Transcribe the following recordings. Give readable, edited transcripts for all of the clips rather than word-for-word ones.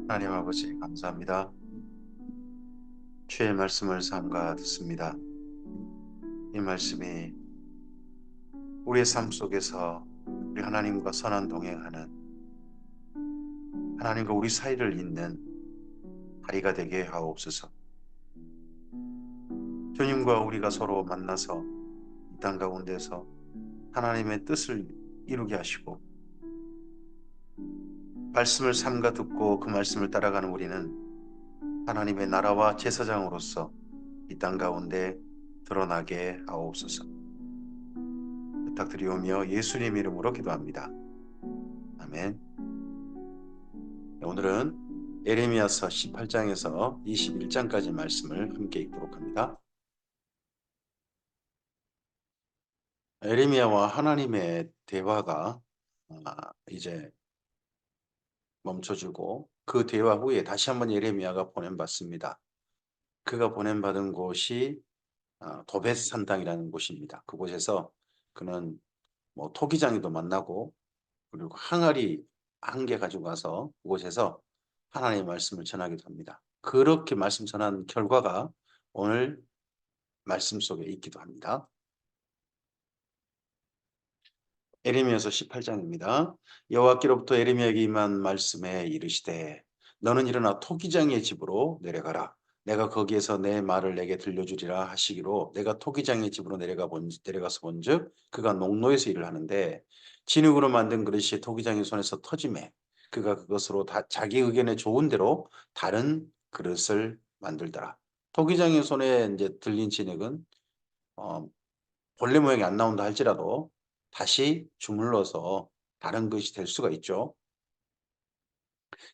하나님 아버지 감사합니다. 주의 말씀을 삼가 듣습니다. 이 말씀이 우리의 삶 속에서 우리 하나님과 선한 동행하는 하나님과 우리 사이를 잇는 다리가 되게 하옵소서. 주님과 우리가 서로 만나서 이 땅 가운데서 하나님의 뜻을 이루게 하시고 말씀을 삼가 듣고 그 말씀을 따라가는 우리는 하나님의 나라와 제사장으로서 이 땅 가운데 드러나게 하옵소서. 부탁드리오며 예수님 이름으로 기도합니다. 아멘. 오늘은 예레미야서 18장에서 21장까지 말씀을 함께 읽도록 합니다. 예레미야와 하나님의 대화가 이제 멈춰지고 그 대화 후에 다시 한번 예레미야가 보냄받습니다. 그가 보냄받은 곳이 도벳 산당이라는 곳입니다. 그곳에서 그는 뭐 토기장이도 만나고 그리고 항아리 한 개 가지고 가서 그곳에서 하나님의 말씀을 전하기도 합니다. 그렇게 말씀 전한 결과가 오늘 말씀 속에 있기도 합니다. 예레미야서 18장입니다. 여호와께로부터 예레미야에게 임한 말씀에 이르시되 너는 일어나 토기장의 집으로 내려가라. 내가 거기에서 내 말을 내게 들려주리라 하시기로 내가 토기장의 집으로 내려가서 본즉 그가 농로에서 일을 하는데 진흙으로 만든 그릇이 토기장의 손에서 터지매 그가 그것으로 자기 의견에 좋은 대로 다른 그릇을 만들더라. 토기장의 손에 이제 들린 진흙은 어, 본래 모양이 안 나온다 할지라도 다시 주물러서 다른 것이 될 수가 있죠.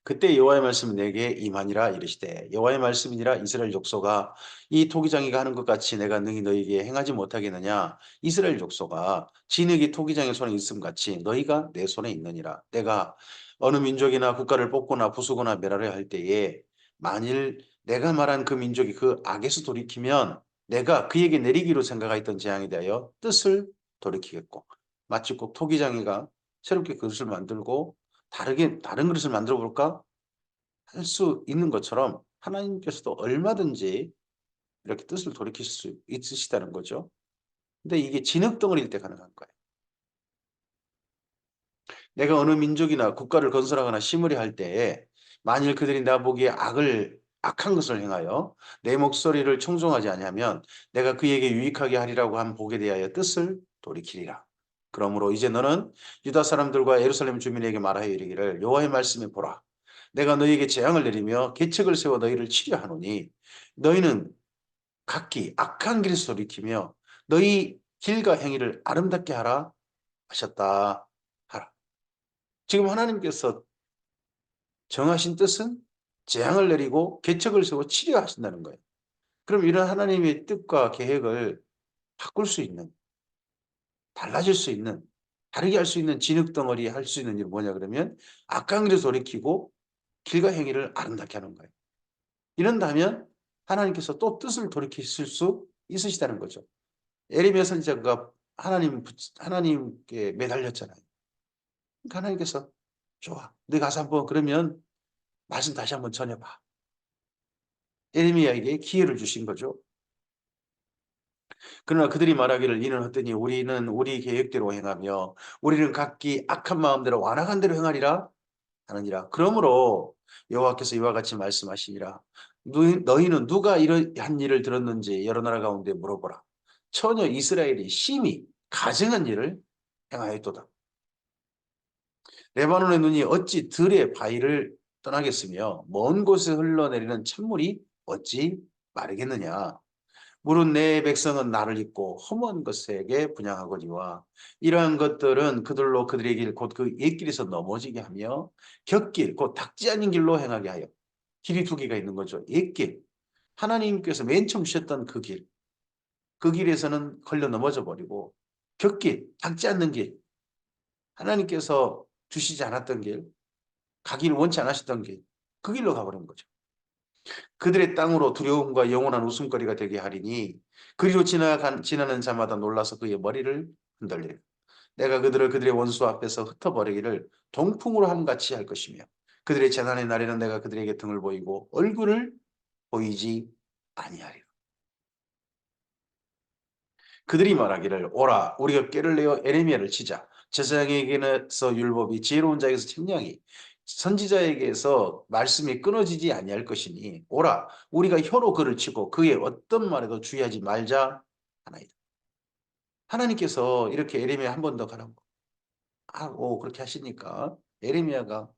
그때 여호와의 말씀이 내게 임하니라 이르시되 여호와의 말씀이니라 이스라엘 족속아 이 토기장이가 하는 것 같이 내가 능히 너희에게 행하지 못하겠느냐 이스라엘 족속아 진흙이 토기장의 손에 있음 같이 너희가 내 손에 있느니라 내가 어느 민족이나 국가를 뽑거나 부수거나 멸하려 할 때에 만일 내가 말한 그 민족이 그 악에서 돌이키면 내가 그에게 내리기로 생각하였던 재앙에 대하여 뜻을 돌이키겠고 마치 꼭 토기장이가 새롭게 그릇을 만들고 다른 그릇을 만들어 볼까? 할 수 있는 것처럼 하나님께서도 얼마든지 이렇게 뜻을 돌이키실 수 있으시다는 거죠. 근데 이게 진흙덩어리일 때 가능한 거예요. 내가 어느 민족이나 국가를 건설하거나 심으려 할 때에 만일 그들이 나 보기에 악한 것을 행하여 내 목소리를 청종하지 아니하면 내가 그에게 유익하게 하리라고 한 복에 대하여 뜻을 돌이키리라. 그러므로 이제 너는 유다 사람들과 예루살렘 주민에게 말하여 이르기를 여호와의 말씀에 보라. 내가 너희에게 재앙을 내리며 계책을 세워 너희를 치려 하노니 너희는 각기 악한 길에서 돌이키며 너희 길과 행위를 아름답게 하라 하셨다 하라. 지금 하나님께서 정하신 뜻은 재앙을 내리고 계책을 세워 치려 하신다는 거예요. 그럼 이런 하나님의 뜻과 계획을 바꿀 수 있는, 달라질 수 있는, 다르게 할 수 있는 진흙덩어리 할 수 있는 일은 뭐냐 그러면 악한 길에서 돌이키고 길과 행위를 아름답게 하는 거예요. 이런다면 하나님께서 또 뜻을 돌이키실 수 있으시다는 거죠. 에레미야 선지자가 하나님께 매달렸잖아요. 그러니까 하나님께서 좋아. 네 가서 한번 그러면 말씀 다시 한번 전해봐. 에레미야에게 기회를 주신 거죠. 그러나 그들이 말하기를 이는 어떠니 우리는 우리 계획대로 행하며 우리는 각기 악한 마음대로 완악한 대로 행하리라 하느니라. 그러므로 여호와께서 이와 같이 말씀하시니라. 너희는 누가 이러한 일을 들었는지 여러 나라 가운데 물어보라. 처녀 이스라엘이 심히 가증한 일을 행하였도다. 레바논의 눈이 어찌 들의 바위를 떠나겠으며 먼 곳에 흘러내리는 찬물이 어찌 마르겠느냐. 물은 내 백성은 나를 잊고 허무한 것에게 분향하거니와 이러한 것들은 그들로 그들의 길 곧 그 옛길에서 넘어지게 하며 곁길 곧 닦지 않은 길로 행하게 하여 길이 두 개가 있는 거죠. 옛길 하나님께서 맨 처음 주셨던 그 길에서는 걸려 넘어져 버리고 곁길 닦지 않는 길 하나님께서 주시지 않았던 길 가기를 원치 않으셨던 길 그 길로 가버린 거죠. 그들의 땅으로 두려움과 영원한 웃음거리가 되게 하리니 그리로 지나는 자마다 놀라서 그의 머리를 흔들리라. 내가 그들을 그들의 원수 앞에서 흩어버리기를 동풍으로 함같이 할 것이며 그들의 재난의 날에는 내가 그들에게 등을 보이고 얼굴을 보이지 아니하리라. 그들이 말하기를 오라 우리가 꾀를 내어 에레미야를 치자. 제사장에게서 율법이 지혜로운 자에게서 책량이 선지자에게서 말씀이 끊어지지 아니할 것이니 오라 우리가 혀로 그를 치고 그의 어떤 말에도 주의하지 말자 하나이다. 하나님께서 이렇게 에레미야 한 번 더 가라고 하고 그렇게 하시니까 에레미야가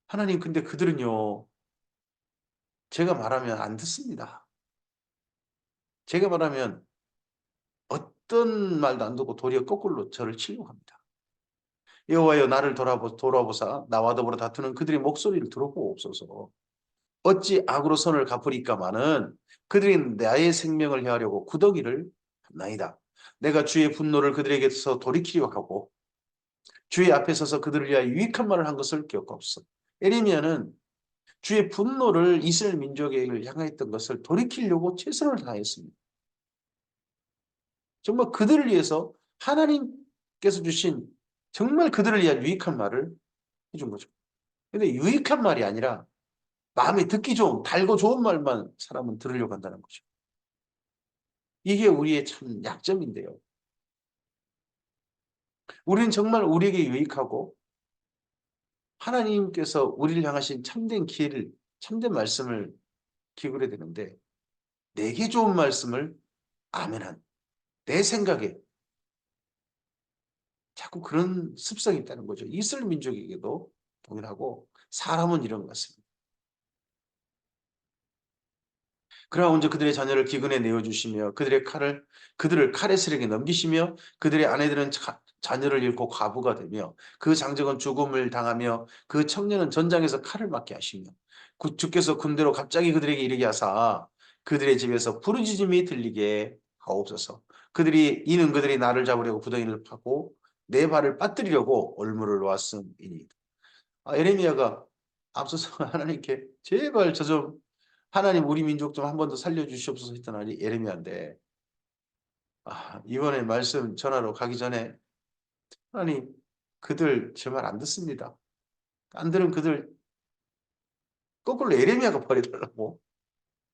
하나님 근데 그들은요 제가 말하면 안 듣습니다. 제가 말하면 어떤 말도 안 듣고 도리어 거꾸로 저를 치려고 합니다. 여호와여 나를 돌아보사 나와 더불어 다투는 그들의 목소리를 들어보옵소서. 어찌 악으로 선을 갚으리까마는 그들이 나의 생명을 해하려고 구더기를 합나이다. 내가 주의 분노를 그들에게서 돌이키려 하고 주의 앞에 서서 그들을 위하여 유익한 말을 한 것을 기억하옵소서. 에레미야는 주의 분노를 이스라엘 민족에게 향했던 것을 돌이키려고 최선을 다했습니다. 정말 그들을 위해서 하나님께서 주신 정말 그들을 위한 유익한 말을 해준 거죠. 근데 유익한 말이 아니라 마음에 듣기 좋은 달고 좋은 말만 사람은 들으려고 한다는 거죠. 이게 우리의 참 약점인데요. 우리는 정말 우리에게 유익하고 하나님께서 우리를 향하신 참된 기회를 참된 말씀을 기울여야 되는데 내게 좋은 말씀을 아멘한 내 생각에 자꾸 그런 습성이 있다는 거죠. 이스라엘 민족에게도 동일하고 사람은 이런 것 같습니다. 그러나 먼저 그들의 자녀를 기근에 내어주시며 그들을 칼의 세력에 넘기시며 그들의 아내들은 자녀를 잃고 과부가 되며 그 장정은 죽음을 당하며 그 청년은 전장에서 칼을 맞게 하시며 주께서 군대로 갑자기 그들에게 이르게 하사 그들의 집에서 부르짖음이 들리게 하옵소서. 이는 그들이 나를 잡으려고 구덩이를 파고 내 발을 빠뜨리려고 올무를 놓았음이니. 에레미야가 앞서서 하나님께 제발 저 좀 하나님 우리 민족 좀 한 번 더 살려주시옵소서 했던 에레미야인데 이번에 말씀 전하러 가기 전에 하나님 그들 제 말 안 듣습니다. 안 들은 그들 거꾸로 에레미야가 버려달라고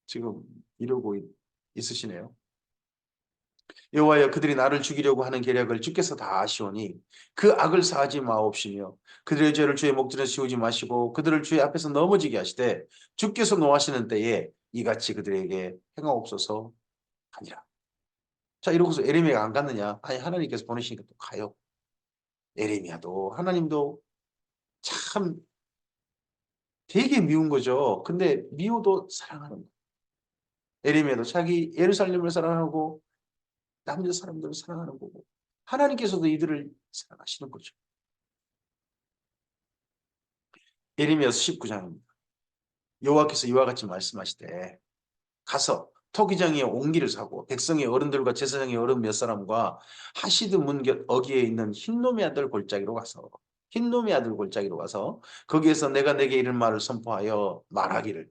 지금 이러고 있으시네요. 여호와여 그들이 나를 죽이려고 하는 계략을 주께서 다 아시오니 그 악을 사하지 마옵시며 그들의 죄를 주의 목전에 씌우지 마시고 그들을 주의 앞에서 넘어지게 하시되 주께서 노하시는 때에 이같이 그들에게 행하옵소서 하니라. 자 이러고서 에레미야가 안 갔느냐? 아니 하나님께서 보내시니까 또 가요. 에레미야도 하나님도 참 되게 미운 거죠. 근데 미워도 사랑하는 거예요. 에레미야도 자기 예루살렘을 사랑하고 남녀 사람들을 사랑하는 거고 하나님께서도 이들을 사랑하시는 거죠. 예레미야서 19장입니다. 여호와께서 이와 같이 말씀하시되 가서 토기장의 옹기를 사고 백성의 어른들과 제사장의 어른 몇 사람과 하시드 문곁 어귀에 있는 흰놈의 아들 골짜기로 가서 거기에서 내가 내게 이런 말을 선포하여 말하기를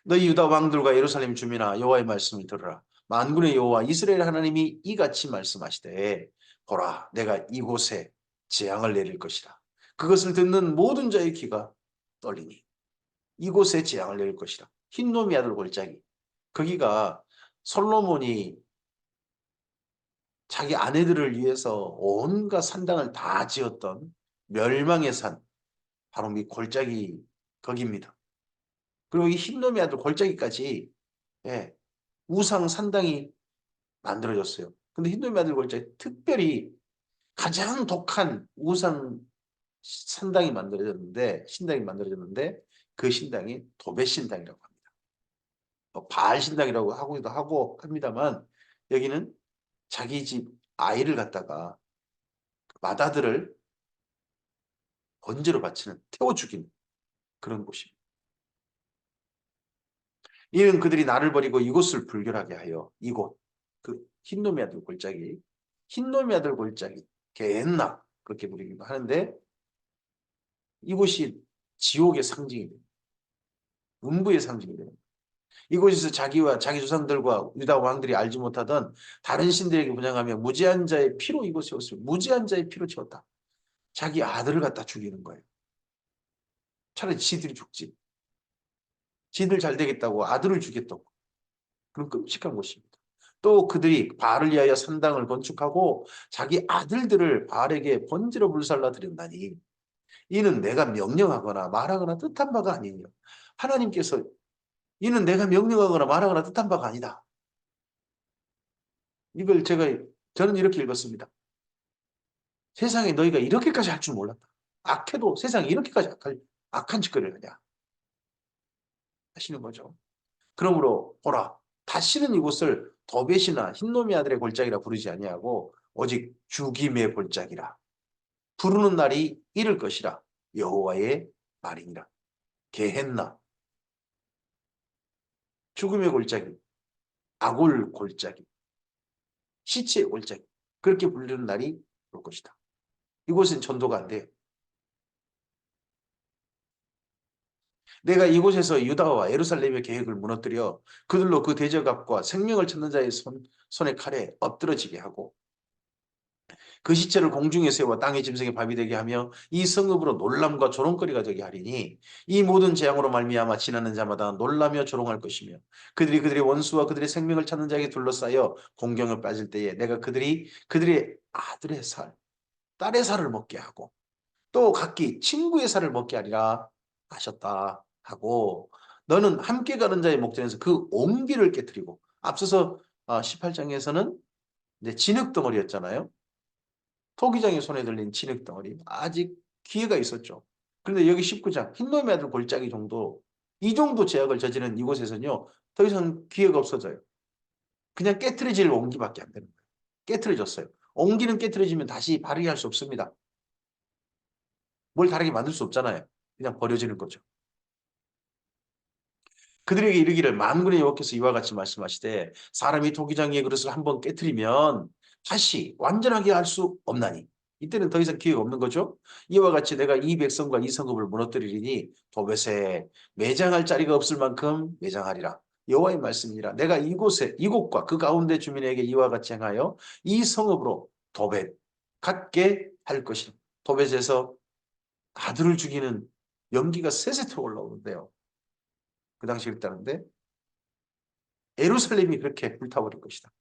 너희 유다 왕들과 예루살렘 주민아 여호와의 말씀을 들으라. 만군의 여호와 이스라엘 하나님이 이같이 말씀하시되 보라 내가 이곳에 재앙을 내릴 것이라. 그것을 듣는 모든 자의 귀가 떨리니 이곳에 재앙을 내릴 것이라. 흰놈의 아들 골짜기. 거기가 솔로몬이 자기 아내들을 위해서 온갖 산당을 다 지었던 멸망의 산 바로 이 골짜기 거기입니다. 그리고 이 흰놈의 아들 골짜기까지 예, 우상 산당이 만들어졌어요. 근데 흰놈의 아들 골짜기 특별히 가장 독한 우상 신당이 만들어졌는데 그 신당이 도배 신당이라고 합니다. 바알 신당이라고 하기도 하고 합니다만 여기는 자기 집 아이를 갖다가 맏아들을 번제로 바치는 태워 죽이는 그런 곳입니다. 이는 그들이 나를 버리고 이곳을 불결하게 하여 이곳 그 흰놈의 아들 골짜기 흰놈의 아들 골짜기 게엔나 그렇게 부르기도 하는데 이곳이 지옥의 상징이 됩니다. 음부의 상징이 됩니다. 이곳에서 자기와 자기 조상들과 유다 왕들이 알지 못하던 다른 신들에게 분양하며 무지한 자의 피로 이곳에 왔습니다. 무지한 자의 피로 채웠다. 자기 아들을 갖다 죽이는 거예요. 차라리 지들이 죽지. 지들 잘 되겠다고 아들을 주겠다고. 그런 끔찍한 것입니다. 또 그들이 바알을 위하여 산당을 건축하고 자기 아들들을 바알에게 번제로 불살라 드렸나니 이는 내가 명령하거나 말하거나 뜻한 바가 아니니요. 하나님께서 이는 내가 명령하거나 말하거나 뜻한 바가 아니다. 이걸 저는 이렇게 읽었습니다. 세상에 너희가 이렇게까지 할 줄 몰랐다. 악해도 세상에 이렇게까지 악한 짓거리를 하냐 하시는 거죠. 그러므로 보라, 다시는 이곳을 더벳이나 흰놈이 아들의 골짜기라 부르지 아니하고 오직 죽임의 골짜기라 부르는 날이 이를 것이라 여호와의 말이니라. 게헨나, 죽음의 골짜기, 악올 골짜기, 시체의 골짜기, 그렇게 부르는 날이 올 것이다. 이곳은 전도가 안 돼요. 내가 이곳에서 유다와 예루살렘의 계획을 무너뜨려 그들로 그 대적압과 생명을 찾는 자의 손의 칼에 엎드러지게 하고 그 시체를 공중에 세워 땅의 짐승의 밥이 되게 하며 이 성읍으로 놀람과 조롱거리가 되게 하리니 이 모든 재앙으로 말미암아 지나는 자마다 놀라며 조롱할 것이며 그들이 그들의 원수와 그들의 생명을 찾는 자에게 둘러싸여 공경에 빠질 때에 내가 그들의 아들의 살, 딸의 살을 먹게 하고 또 각기 친구의 살을 먹게 하리라 하셨다 하고 너는 함께 가는 자의 목전에서 그 옹기를 깨뜨리고 앞서서 18장에서는 이제 진흙덩어리였잖아요. 토기장의 손에 들린 진흙덩어리. 아직 기회가 있었죠. 그런데 여기 19장 흰놈의 아들 골짜기 정도 이 정도 죄악을 저지른 이곳에서는요. 더 이상 기회가 없어져요. 그냥 깨트려질 옹기밖에 안 되는 거예요. 깨트려졌어요. 옹기는 깨트려지면 다시 발휘할 수 없습니다. 뭘 다르게 만들 수 없잖아요. 그냥 버려지는 거죠. 그들에게 이르기를 만군의 여호와께서 이와 같이 말씀하시되 사람이 토기장의 그릇을 한번 깨트리면 다시 완전하게 할 수 없나니 이때는 더 이상 기회가 없는 거죠. 이와 같이 내가 이 백성과 이 성읍을 무너뜨리리니 도벳에 매장할 자리가 없을 만큼 매장하리라. 여호와의 말씀이니라. 내가 이곳과 그 가운데 주민에게 이와 같이 행하여 이 성읍으로 도벳 갖게 할 것이라. 도벳에서 아들을 죽이는 연기가 세세토록 올라오는데요. 그 당시 그랬다는데 예루살렘이 그렇게 불타버릴 것이다.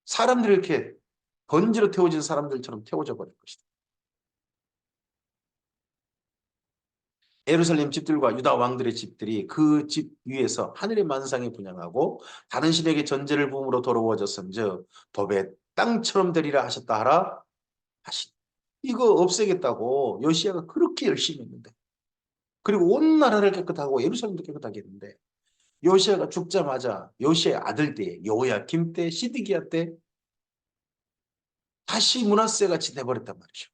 사람들이 이렇게 번지로 태워진 사람들처럼 태워져 버릴 것이다. 예루살렘 집들과 유다 왕들의 집들이 그 집 위에서 하늘의 만상에 분양하고 다른 신에게 전제를 부음으로 더러워졌은즉 도벳 땅처럼 되리라 하셨다 하라 하신. 이거 없애겠다고 요시야가 그렇게 열심히 했는데 그리고 온 나라를 깨끗하고 예루살렘도 깨끗하게 했는데 요시야가 죽자마자 요시야의 아들 때 여호야김 때 시드기야 때 다시 므낫세 같이 돼버렸단 말이죠.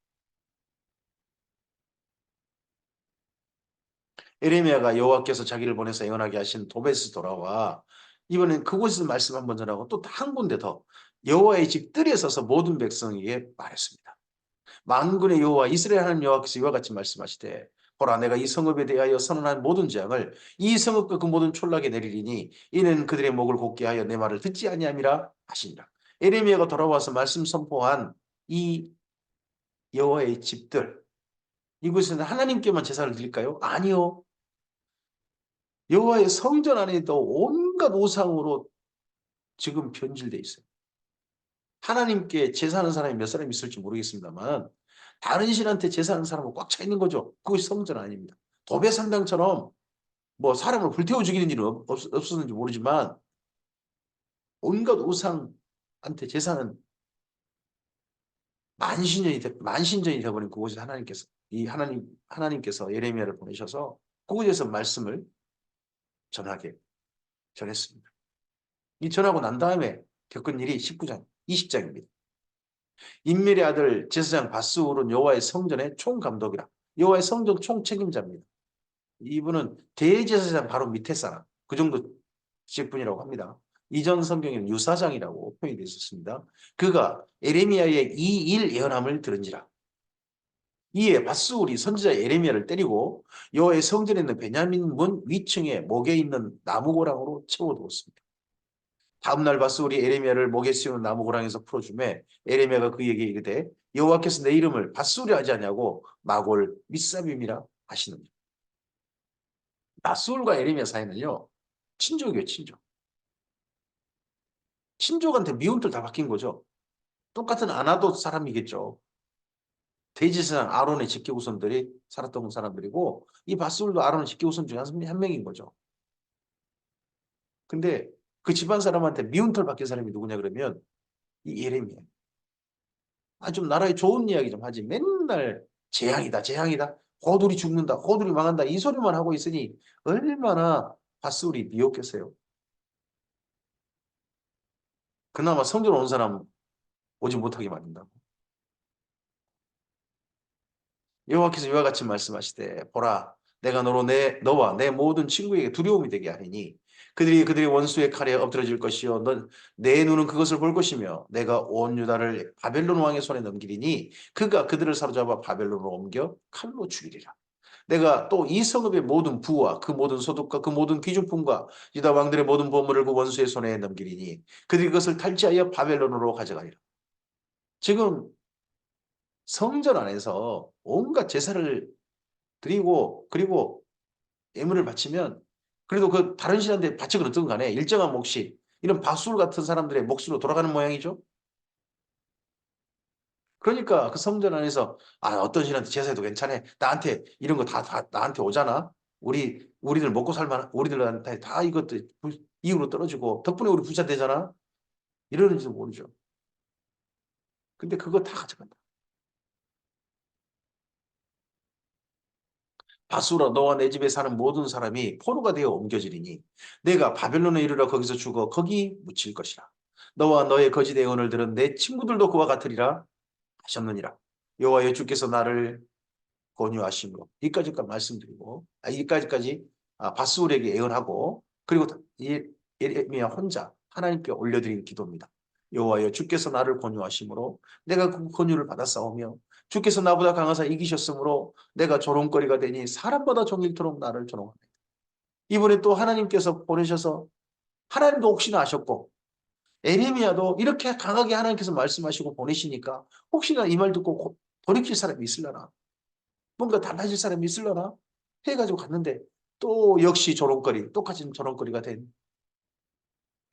에레미야가 여호와께서 자기를 보내서 예언하게 하신 도벳에서 돌아와 이번엔 그곳에서 말씀 한 번 전하고 또 한 군데 더 여호와의 집 뜰에 서서 모든 백성에게 말했습니다. 만군의 여호와 이스라엘 하나님 여호와께서 이와 같이 말씀하시되 보라 내가 이 성읍에 대하여 선언한 모든 재앙을 이 성읍과 그 모든 촌락에 내리리니 이는 그들의 목을 곧게 하여 내 말을 듣지 아니함이라 하시니라. 에레미야가 돌아와서 말씀 선포한 이 여호와의 집들 이곳에는 하나님께만 제사를 드릴까요? 아니요. 여호와의 성전 안에도 온갖 우상으로 지금 변질돼 있어요. 하나님께 제사하는 사람이 몇 사람 있을지 모르겠습니다만 다른 신한테 제사하는 사람은 꽉 차 있는 거죠. 그것이 성전 아닙니다. 도배상당처럼 뭐 사람을 불태워 죽이는 일은 없었는지 모르지만 온갖 우상한테 제사는 만신전이 되어버린 그곳에 하나님께서 예레미야를 보내셔서 그곳에서 말씀을 전했습니다. 이 전하고 난 다음에 겪은 일이 19장, 20장입니다. 인멜의 아들 제사장 바스울은 여호와의 성전의 총감독이라. 여호와의 성전 총책임자입니다. 이분은 대제사장 바로 밑에 사람, 그 정도 직분이라고 합니다. 이전 성경에는 유사장이라고 표현이 되어 있었습니다. 그가 에레미야의 이 일 예언함을 들은지라. 이에 바스울이 선지자 에레미야를 때리고 여호와의 성전에 있는 베냐민 문 위층에 목에 있는 나무고랑으로 채워두었습니다. 다음날 바스울이 에레미야를 목에 씌우는 나무고랑에서 풀어주매 에레미야가 그에게 이르되 여호와께서 내 이름을 바스울이 하지 않냐고 마골 미사빔이라 하시느니라. 낫수울과 예레미야 사이는요. 친족이에요, 친족. 친족한테 미운털 다 바뀐 거죠. 똑같은 아나도 사람이겠죠. 대지상 아론의 직계후손들이 살았던 사람들이고 이 밧수울도 아론의 직계후손 중에 한 명인 거죠. 근데 그 집안 사람한테 미운털 바뀐 사람이 누구냐 그러면 이 예레미야. 아, 좀 나라에 좋은 이야기 좀 하지. 맨날 재앙이다, 재앙이다. 호들이 죽는다, 호들이 망한다. 이 소리만 하고 있으니 얼마나 밧수울이 미웠겠어요. 그나마 성전 온 사람 오지 못하게 만든다고. 여호와께서 이와 같이 말씀하시되 보라 내가 너와 내 모든 친구에게 두려움이 되게 하리니 그들이 원수의 칼에 엎드러질 것이요 내 눈은 그것을 볼 것이며 내가 온 유다를 바벨론 왕의 손에 넘기리니 그가 그들을 사로잡아 바벨론으로 옮겨 칼로 죽이리라. 내가 또 이 성읍의 모든 부와 그 모든 소득과 그 모든 귀중품과 유다 왕들의 모든 보물을 그 원수의 손에 넘기리니 그들이 그것을 탈취하여 바벨론으로 가져가리라. 지금 성전 안에서 온갖 제사를 드리고 그리고 예물을 바치면 그래도 그 다른 신한테 바치건 어떤 간에 일정한 몫이 이런 바술 같은 사람들의 몫으로 돌아가는 모양이죠. 그러니까 그 성전 안에서 어떤 신한테 제사해도 괜찮아. 나한테 이런 거 다 나한테 오잖아. 우리들 먹고 살만 우리들한테 다 이것도 이익으로 떨어지고 덕분에 우리 부자 되잖아. 이러는지도 모르죠. 근데 그거 다 가져간다. 바수라 너와 내 집에 사는 모든 사람이 포로가 되어 옮겨지리니 내가 바벨론에 이르러 거기서 죽어 거기 묻힐 것이라. 너와 너의 거짓 예언을 들은 내 친구들도 그와 같으리라 하셨느니라. 여호와여 주께서 나를 권유하심으로 이까지까지 말씀드리고 이까지까지 바수울에게 예언하고 그리고 예레미야 혼자 하나님께 올려드린 기도입니다. 여호와여 주께서 나를 권유하심으로 내가 그 권유를 받아 싸우며 주께서 나보다 강하사 이기셨으므로 내가 조롱거리가 되니 사람보다 종일토록 나를 조롱하네. 이번에 또 하나님께서 보내셔서 하나님도 혹시나 아셨고 에레미야도 이렇게 강하게 하나님께서 말씀하시고 보내시니까 혹시나 이 말 듣고 돌이킬 사람이 있으려나 뭔가 달라질 사람이 있으려나 해가지고 갔는데 또 역시 조롱거리 똑같은 조롱거리가 된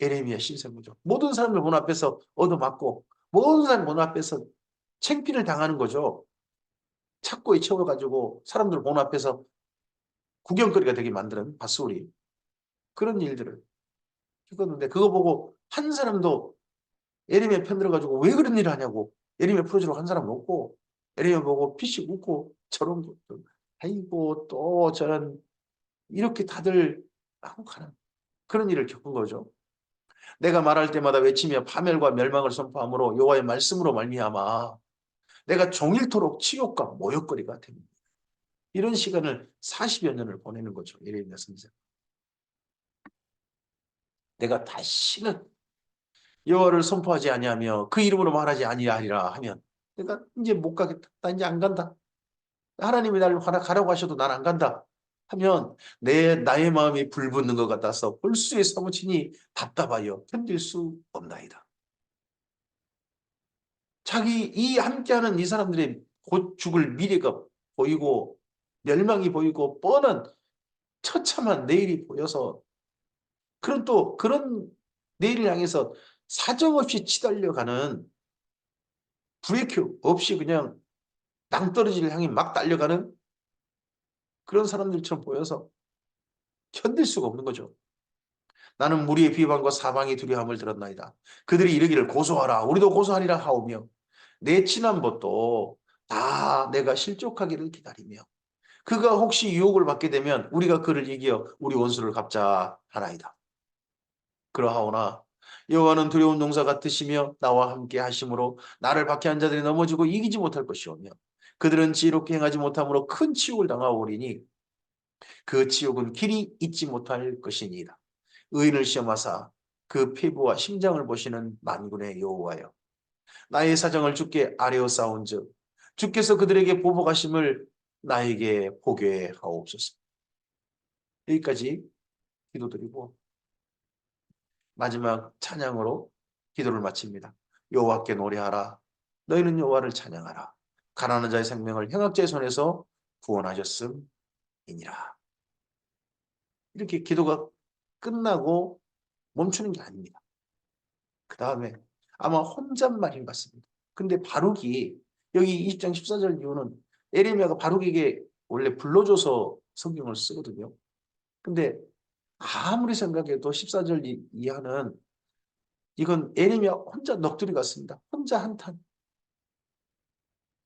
에레미야 신세무죠. 모든 사람들 문 앞에서 얻어맞고 모든 사람 문 앞에서 챙피를 당하는 거죠. 착고에 채워가지고 사람들 문 앞에서 구경거리가 되게 만드는 밧소리 그런 일들을 겪었는데 그거 보고 한 사람도 에레미야 편 들어가지고 왜 그런 일을 하냐고 에레미야 풀어주러 한 사람 없고 에레미야 보고 피식 웃고 저런 것들 아이고 또 저런 이렇게 다들 하고 가는 그런 일을 겪은 거죠. 내가 말할 때마다 외치며 파멸과 멸망을 선포함으로 여호와의 말씀으로 말미암아 내가 종일토록 치욕과 모욕거리가 됩니다. 이런 시간을 40여 년을 보내는 거죠. 예레미야 선생. 내가 다시는 여호와를 선포하지 아니하며 그 이름으로 말하지 아니하리라 하면 내가 이제 못 가겠다. 나 이제 안 간다. 하나님이 나를 가라고 하셔도 난 안 간다. 하면 나의 마음이 불붙는 것 같아서 볼수에 사무치니 답답하여 견딜 수 없나이다. 자기 이 함께하는 이 사람들의 곧 죽을 미래가 보이고 멸망이 보이고 뻔한 처참한 내일이 보여서 그런 내일을 향해서 사정없이 치달려가는 브레이크 없이 그냥 낭떠러지를 향해 막 달려가는 그런 사람들처럼 보여서 견딜 수가 없는 거죠. 나는 무리의 비방과 사방의 두려움을 들었나이다. 그들이 이르기를 고소하라. 우리도 고소하리라 하오며 내 친한 벗도 다 내가 실족하기를 기다리며 그가 혹시 유혹을 받게 되면 우리가 그를 이겨 우리 원수를 갚자 하나이다. 그러하오나 여호와는 두려운 용사 같으시며 나와 함께 하심으로 나를 박해한 자들이 넘어지고 이기지 못할 것이오며 그들은 지혜롭게 행하지 못함으로 큰 치욕을 당하오리니 그 치욕은 길이 잊지 못할 것이니이다. 의인을 시험하사 그 피부와 심장을 보시는 만군의 여호와여 나의 사정을 주께 아뢰어싸운즉 주께서 그들에게 보복하심을 나에게 보게 하옵소서. 여기까지 기도드리고 마지막 찬양으로 기도를 마칩니다. 여호와께 노래하라. 너희는 여호와를 찬양하라. 가난한 자의 생명을 행악자의 손에서 구원하셨음이니라. 이렇게 기도가 끝나고 멈추는 게 아닙니다. 그 다음에 아마 혼잣말인 것 같습니다. 근데 바룩이 여기 20장 14절 이후는 에레미야가 바룩에게 원래 불러줘서 성경을 쓰거든요. 근데 아무리 생각해도 14절 이하는 이건 에레미야 혼자 넋두리 같습니다. 혼자 한탄.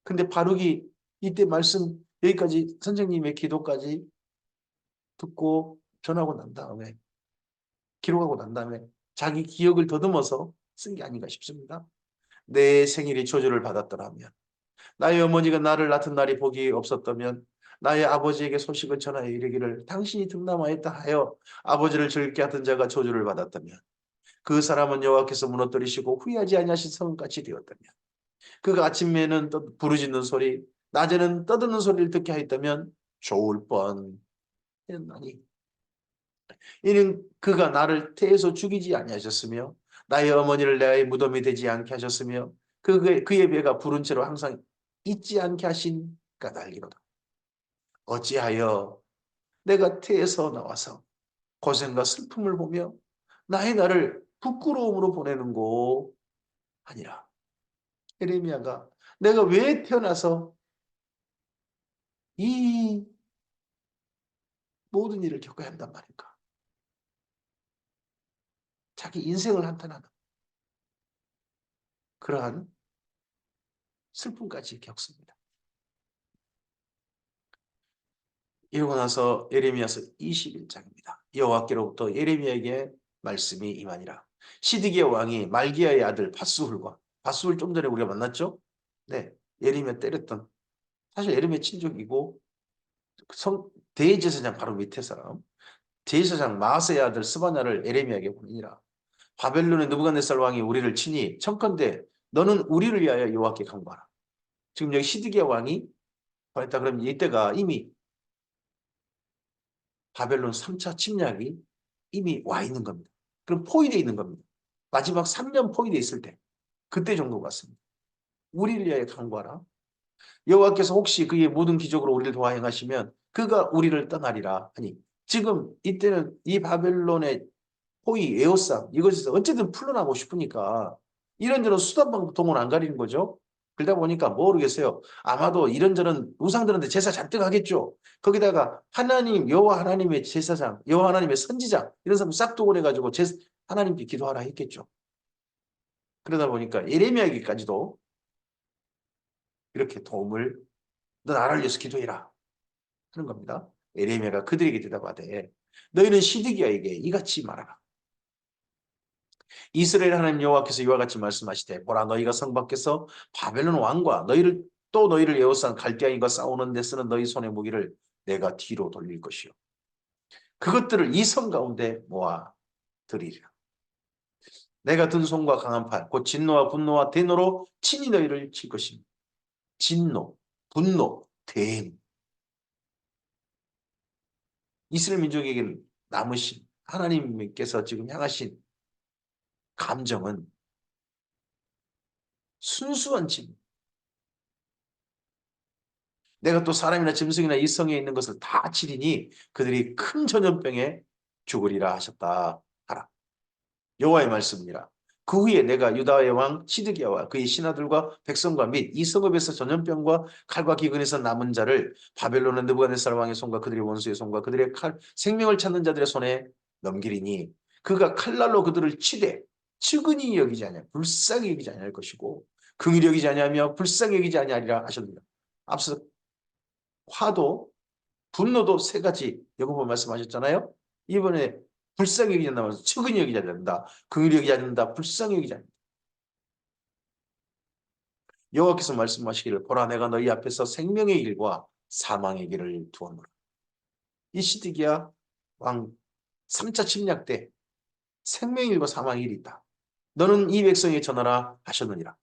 근데 바룩이 이때 말씀 여기까지 선생님의 기도까지 듣고 전하고 난 다음에 기록하고 난 다음에 자기 기억을 더듬어서 쓴 게 아닌가 싶습니다. 내 생일이 저주를 받았더라면 나의 어머니가 나를 낳던 날이 복이 없었다면 나의 아버지에게 소식을 전하여 이르기를 당신이 등남하였다 하여 아버지를 즐겁게 하던 자가 저주를 받았다면 그 사람은 여호와께서 무너뜨리시고 후회하지 아니하신 성같이 되었다면 그가 아침에는 부르짖는 소리 낮에는 떠드는 소리를 듣게 하였다면 좋을 뻔했나니 이는 그가 나를 태에서 죽이지 아니하셨으며 나의 어머니를 나의 무덤이 되지 않게 하셨으며 그의 배가 부른 채로 항상 잊지 않게 하신 까닭이로다. 어찌하여 내가 태에서 나와서 고생과 슬픔을 보며 나의 나를 부끄러움으로 보내는고 아니라 예레미야가 내가 왜 태어나서 이 모든 일을 겪어야 한단 말인가. 자기 인생을 한탄하는 그러한 슬픔까지 겪습니다. 이러고 나서 예레미야서 21장입니다. 여호와께로부터 예레미야에게 말씀이 임하니라. 시드기야 왕이 말기야의 아들 밧수훌 좀 전에 우리가 만났죠? 네, 예레미야 때렸던 사실 예레미야 친족이고 대제사장 바로 밑에 사람 제사장 마아세의 아들 스바냐를 예레미야에게 보내니라. 바벨론의 느부갓네살 왕이 우리를 치니 청컨대 너는 우리를 위하여 여호와께 간구하라. 지금 여기 시드기야 왕이 말했다 그러면 이때가 이미 바벨론 3차 침략이 이미 와 있는 겁니다. 그럼 포위되어 있는 겁니다. 마지막 3년 포위되어 있을 때 그때 정도 같습니다. 우리를 위하여 간구하라. 여호와께서 혹시 그의 모든 기적으로 우리를 도와 행하시면 그가 우리를 떠나리라 하니 지금 이때는 이 바벨론의 포위 에호상 이것에서 어쨌든 풀려나고 싶으니까 이런저런 수단방법 동원 안 가리는 거죠. 그러다 보니까 모르겠어요. 아마도 이런저런 우상들한테 제사 잔뜩 하겠죠. 거기다가 하나님 여호와 하나님의 제사장 여호와 하나님의 선지자 이런 사람 싹 동원해가지고 하나님께 기도하라 했겠죠. 그러다 보니까 예레미야에게까지도 이렇게 도움을 너 나를 위해서 기도해라 하는 겁니다. 예레미야가 그들에게 대답하되 너희는 시드기야에게 이같이 말하라. 이스라엘 하나님 여호와께서 이와 같이 말씀하시되 보라 너희가 성 밖에서 바벨론 왕과 너희를 에워싼 갈대아인과 싸우는 데 쓰는 너희 손의 무기를 내가 뒤로 돌릴 것이요 그것들을 이 성 가운데 모아 드리리라. 내가 든 손과 강한 팔 곧 진노와 분노와 대노로 친히 너희를 칠 것입니다. 진노, 분노, 대노. 이스라엘 민족에게 남으신 하나님께서 지금 향하신 감정은 순수한 진. 내가 또 사람이나 짐승이나 이 성에 있는 것을 다 치리니 그들이 큰 전염병에 죽으리라 하셨다 하라. 여호와의 말씀이니라. 그 후에 내가 유다의 왕 시드기야와 그의 신하들과 백성과 및 이 성읍에서 전염병과 칼과 기근에서 남은 자를 바벨론의 느부갓네살 왕의 손과 그들의 원수의 손과 그들의 생명을 찾는 자들의 손에 넘기리니 그가 칼날로 그들을 치되 측은히 여기지 아니하 불쌍히 여기지 아니할 것이고 긍휼히 여기지 아니하며 불쌍히 여기지 아니하리라 하셨느니라. 앞서 화도 분노도 세 가지 여러분 말씀하셨잖아요. 이번에 불쌍히 여기지 않는다 말해서 측은히 여기지 않는다. 긍휼히 여기지 않는다. 불쌍히 여기지 않는다. 여호와께서 말씀하시기를 보라 내가 너희 앞에서 생명의 길과 사망의 길을 두었노라. 이 시드기야 왕 3차 침략 때 생명의 길과 사망의 길이 있다. 너는 이 백성에게 전하라 하셨느니라.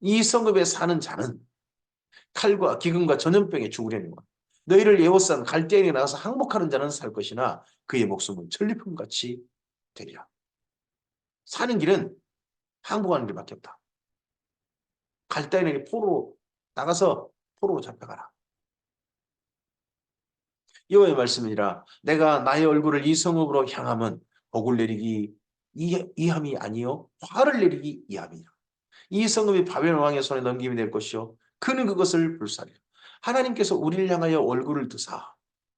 이 성읍에 사는 자는 칼과 기근과 전염병에 죽으려니와 너희를 에워싼 갈대인에 나가서 항복하는 자는 살 것이나 그의 목숨은 전리품같이 되리라. 사는 길은 항복하는 길밖에 없다. 갈대인에게 포로로 나가서 포로로 잡혀가라. 여호와의 말씀이니라. 내가 나의 얼굴을 이 성읍으로 향함은 복을 내리기 이함이 아니요 화를 내리기 이함이라. 이 성읍이 바벨론 왕의 손에 넘김이 될 것이요 그는 그것을 불사리라. 하나님께서 우리를 향하여 얼굴을 드사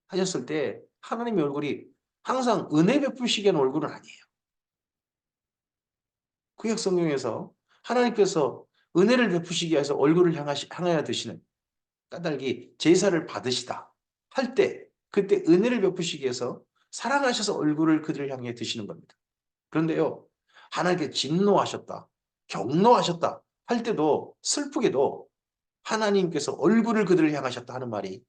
하셨을 때 하나님의 얼굴이 항상 은혜 베푸시기 위한 얼굴은 아니에요. 구약 성경에서 하나님께서 은혜를 베푸시기 위해서 얼굴을 향하여 드시는 까닭이 제사를 받으시다 할 때 그때 은혜를 베푸시기 위해서 사랑하셔서 얼굴을 그들을 향해 드시는 겁니다. 그런데요, 하나님께 진노하셨다, 경노하셨다 할 때도 슬프게도 하나님께서 얼굴을 그들을 향하셨다 하는 말이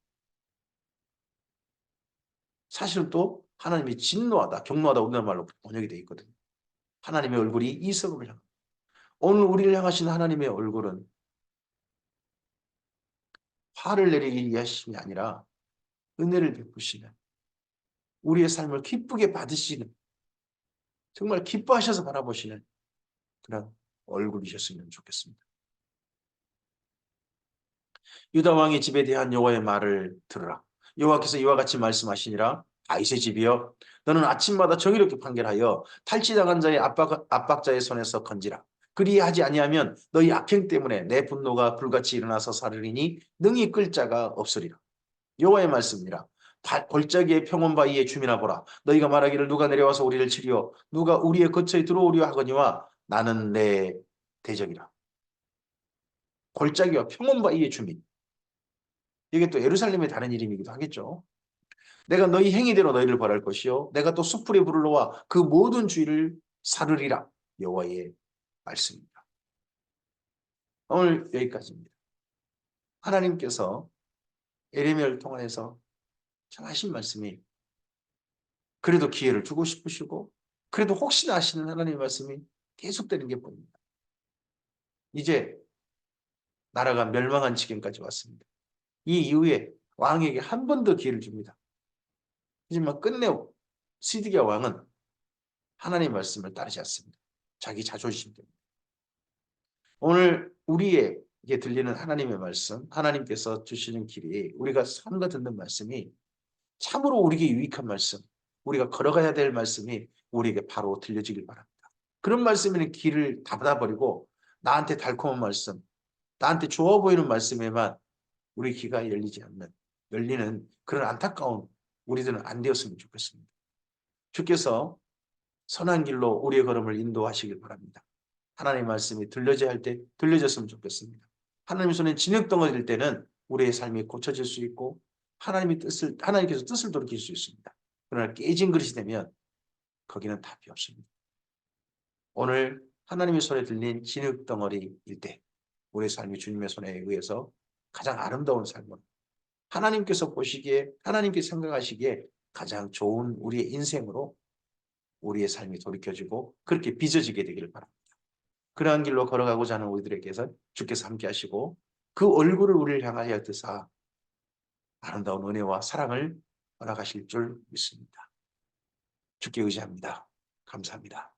사실은 또 하나님이 진노하다, 경노하다 우리나라 말로 번역이 되어 있거든요. 하나님의 얼굴이 이성을 향. 오늘 우리를 향하신 하나님의 얼굴은 화를 내리기 위하심이 아니라 은혜를 베푸시는 우리의 삶을 기쁘게 받으시는 정말 기뻐하셔서 바라보시는 그런 얼굴이셨으면 좋겠습니다. 유다 왕의 집에 대한 여호와의 말을 들으라. 여호와께서 이와 같이 말씀하시니라. 다윗의 집이여 너는 아침마다 정의롭게 판결하여 탈취당한 자의 압박자의 손에서 건지라. 그리하지 아니하면 너희 악행 때문에 내 분노가 불같이 일어나서 사르리니 능히 끌 자가 없으리라. 여호와의 말씀이라. 골짜기의 평원바위에 주민아 보라. 너희가 말하기를 누가 내려와서 우리를 치리요 누가 우리의 거처에 들어오려 하거니와 나는 내 대적이라. 골짜기와 평원바위의 주민. 이게 또 예루살렘의 다른 이름이기도 하겠죠. 내가 너희 행위대로 너희를 벌할 것이요 내가 또 수풀에 불을 놓아 그 모든 주의를 사르리라. 여호와의 말씀입니다. 오늘 여기까지입니다. 하나님께서 예레미야를 통해서 전하신 말씀이 그래도 기회를 주고 싶으시고 그래도 혹시나 하시는 하나님의 말씀이 계속되는 게 보입니다. 이제 나라가 멸망한 지경까지 왔습니다. 이 이후에 왕에게 한 번 더 기회를 줍니다. 하지만 끝내 시드기야 왕은 하나님의 말씀을 따르지 않습니다. 자기 자존심 때문에. 오늘 우리에게 들리는 하나님의 말씀, 하나님께서 주시는 길이 우리가 삶과 듣는 말씀이 참으로 우리에게 유익한 말씀, 우리가 걸어가야 될 말씀이 우리에게 바로 들려지길 바랍니다. 그런 말씀에는 길을 닫아버리고 나한테 달콤한 말씀, 나한테 좋아 보이는 말씀에만 우리 귀가 열리는 그런 안타까운 우리들은 안 되었으면 좋겠습니다. 주께서 선한 길로 우리의 걸음을 인도하시길 바랍니다. 하나님의 말씀이 들려져야 할 때 들려졌으면 좋겠습니다. 하나님의 손에 진흙덩어리일 때는 우리의 삶이 고쳐질 수 있고 하나님께서 뜻을 돌이킬 수 있습니다. 그러나 깨진 그릇이 되면 거기는 답이 없습니다. 오늘 하나님의 손에 들린 진흙덩어리일 때 우리의 삶이 주님의 손에 의해서 가장 아름다운 삶은 하나님께서 보시기에 하나님께 생각하시기에 가장 좋은 우리의 인생으로 우리의 삶이 돌이켜지고 그렇게 빚어지게 되기를 바랍니다. 그러한 길로 걸어가고자 하는 우리들에게서 주께서 함께 하시고 그 얼굴을 우리를 향하여 드사 아름다운 은혜와 사랑을 허락하실 줄 믿습니다. 주께 의지합니다. 감사합니다.